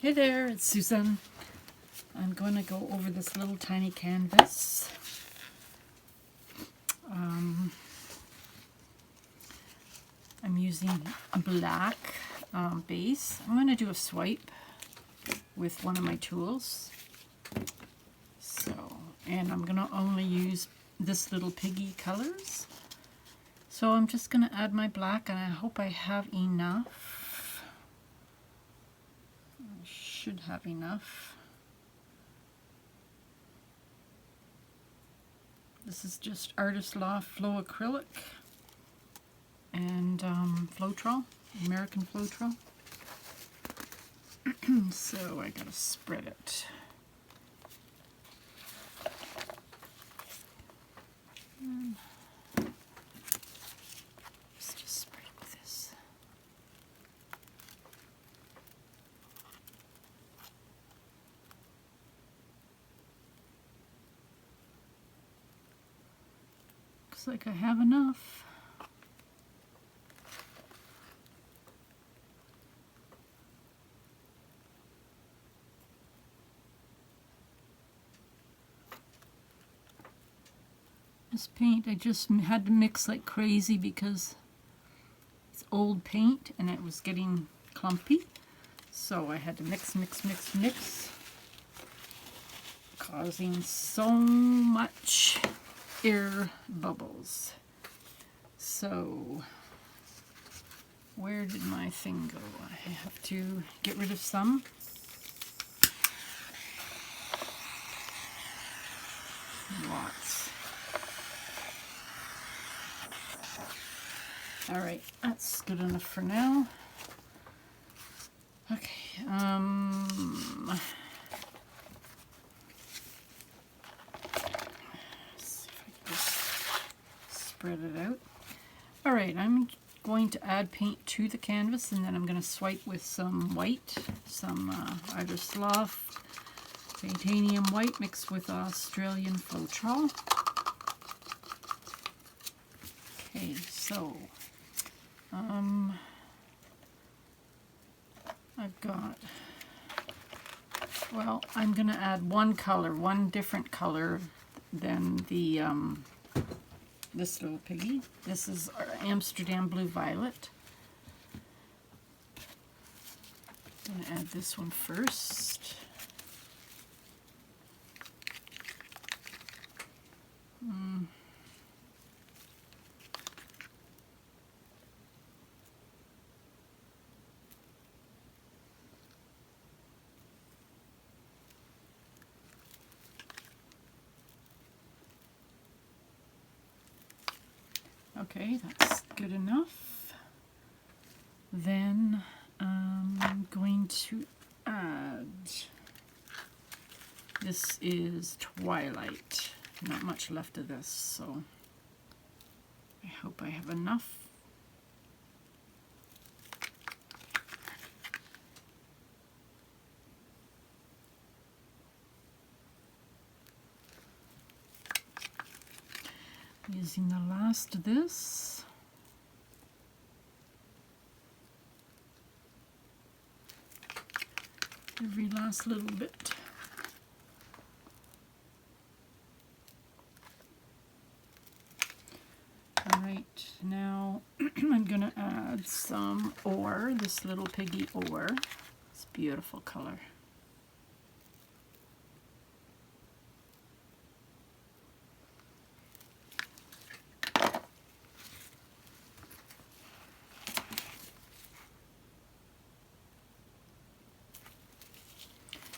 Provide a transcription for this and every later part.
Hey there, it's Susan. I'm going to go over this little tiny canvas. I'm using a black base. I'm going to do a swipe with one of my tools. And I'm going to only use this little Piggy colors. So I'm just going to add my black, and I hope I have enough. I should have enough. This is Just Artist Loft Flow Acrylic and Floetrol, American Floetrol. So I gotta spread it. Let's just spread it with this. Looks like I have enough. This paint I just had to mix like crazy because it's old paint and it was getting clumpy. So I had to mix, causing so much air bubbles. So where did my thing go? I have to get rid of some. Lots. All right, that's good enough for now. Okay, see if I can just spread it out. All right, I'm going to add paint to the canvas, and then I'm going to swipe with some white, some Artist Loft titanium white mixed with Australian Floetrol. Okay, so I've got, well, I'm going to add one color, one different color than the this little Piggy. This is our Amsterdam Blue Violet. I'm going to add this one first. Okay, that's good enough. Then I'm going to add, this is Twilight. Not much left of this, so I hope I have enough. Using the last of this. Every last little bit. All right, now I'm going to add some ore, this little Piggy ore. It's a beautiful color.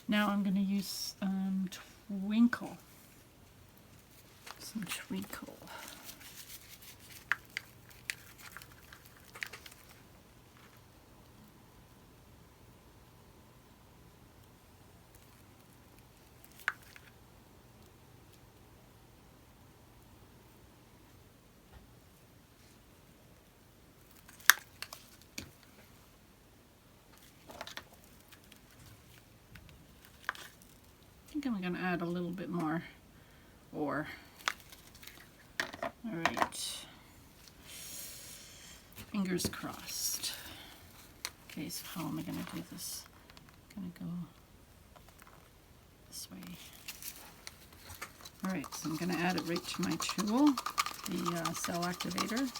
Now I'm going to use Twinkle. Some Twinkle. I think I'm going to add a little bit more ore. All right. Fingers crossed. Okay, so how am I going to do this? Gonna go this way. Alright, so I'm going to add it right to my tool, the cell activator.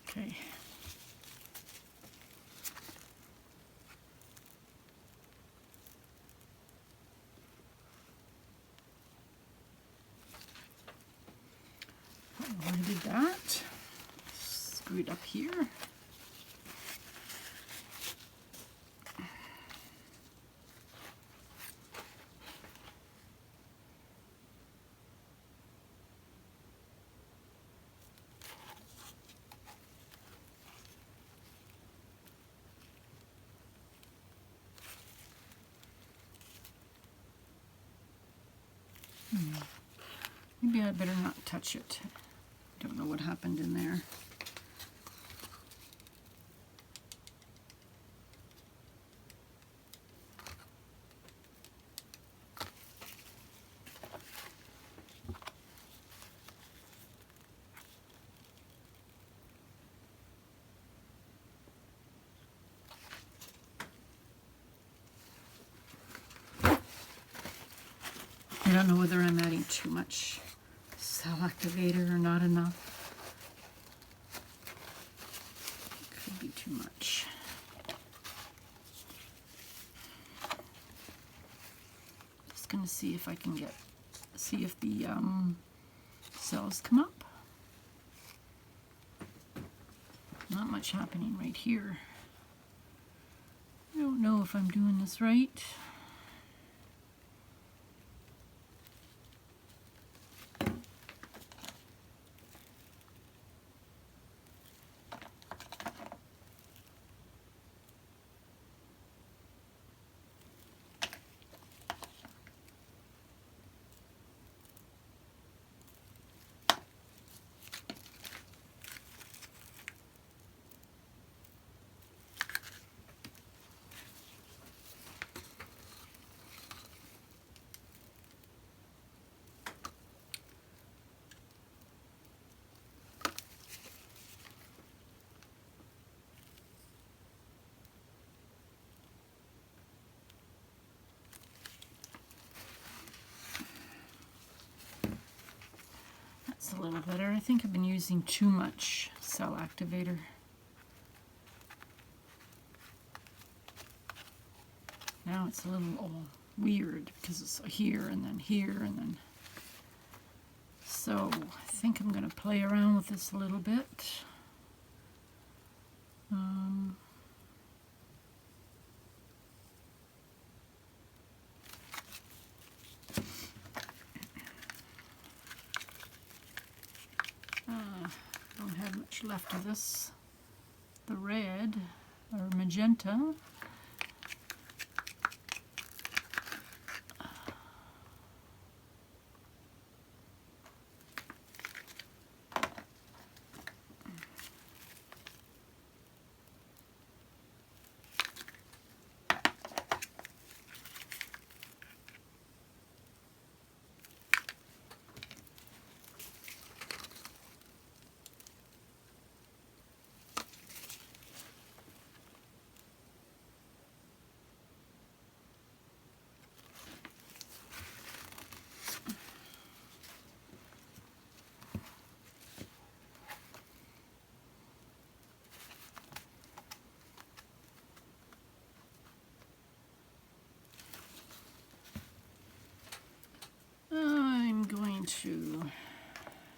Okay. I did that. Screw it up here. Maybe I better not touch it. Don't know what happened in there. I don't know whether I'm adding too much cell activator or not enough. Could be too much. Just gonna see if I can see if the cells come up. Not much happening right here. I don't know if I'm doing this right. A little better. I think I've been using too much cell activator. Now it's a little weird because it's here and then here and then. So I think I'm going to play around with this a little bit. Don't have much left of this. The red or magenta.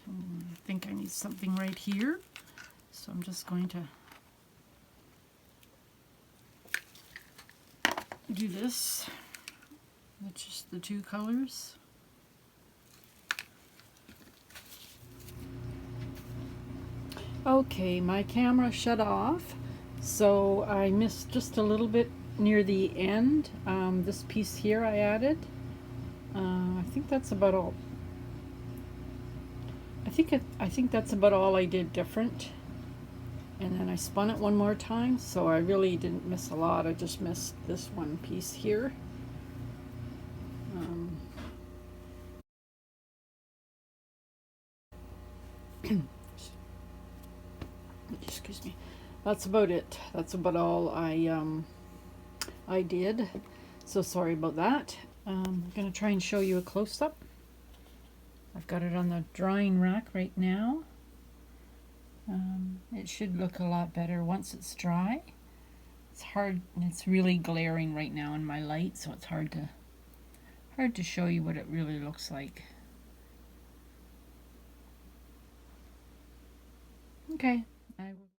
I think I need something right here, so I'm just going to do this with just the two colors. Okay, my camera shut off, so I missed just a little bit near the end. This piece here I added. I think that's about all. I think that's about all I did different. And then I spun it one more time, so I really didn't miss a lot. I just missed this one piece here. Excuse me. That's about it. That's about all I did. So sorry about that. I'm gonna try and show you a close-up. I've got it on the drying rack right now. It should look a lot better once it's dry. It's hard, it's really glaring right now in my light, so it's hard to show you what it really looks like. Okay, I will